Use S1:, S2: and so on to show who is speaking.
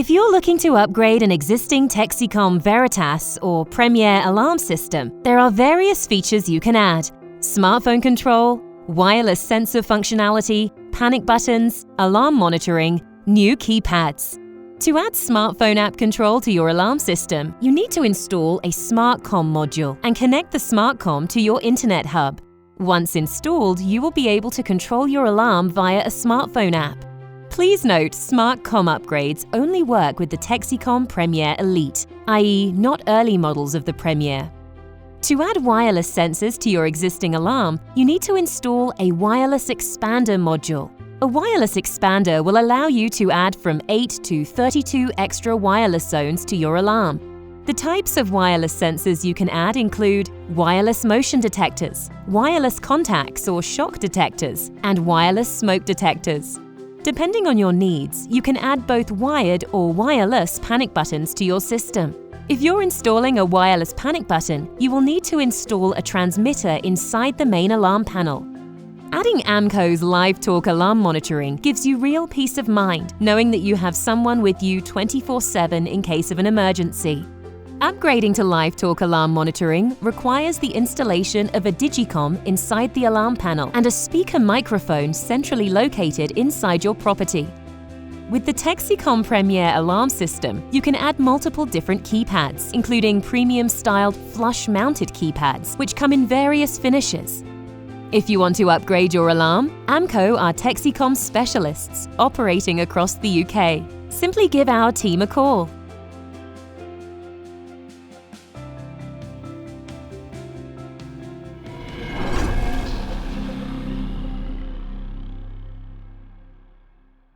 S1: If you're looking to upgrade an existing Texecom Veritas or Premier alarm system, there are various features you can add: smartphone control, wireless sensor functionality, panic buttons, alarm monitoring, new keypads. To add smartphone app control to your alarm system, you need to install a SmartCom module and connect the SmartCom to your internet hub. Once installed, you will be able to control your alarm via a smartphone app. Please note, SmartCom upgrades only work with the Texecom Premier Elite, i.e. not early models of the Premier. To add wireless sensors to your existing alarm, you need to install a wireless expander module. A wireless expander will allow you to add from 8 to 32 extra wireless zones to your alarm. The types of wireless sensors you can add include wireless motion detectors, wireless contacts or shock detectors, and wireless smoke detectors. Depending on your needs, you can add both wired or wireless panic buttons to your system. If you're installing a wireless panic button, you will need to install a transmitter inside the main alarm panel. Adding AMCO's Live Talk alarm monitoring gives you real peace of mind, knowing that you have someone with you 24/7 in case of an emergency. Upgrading to Live Talk alarm monitoring requires the installation of a digicom inside the alarm panel and a speaker microphone centrally located inside your property. With the Texecom Premier alarm system, you can add multiple different keypads, including premium-styled flush-mounted keypads, which come in various finishes. If you want to upgrade your alarm, AMCO are Texecom specialists operating across the UK. Simply give our team a call.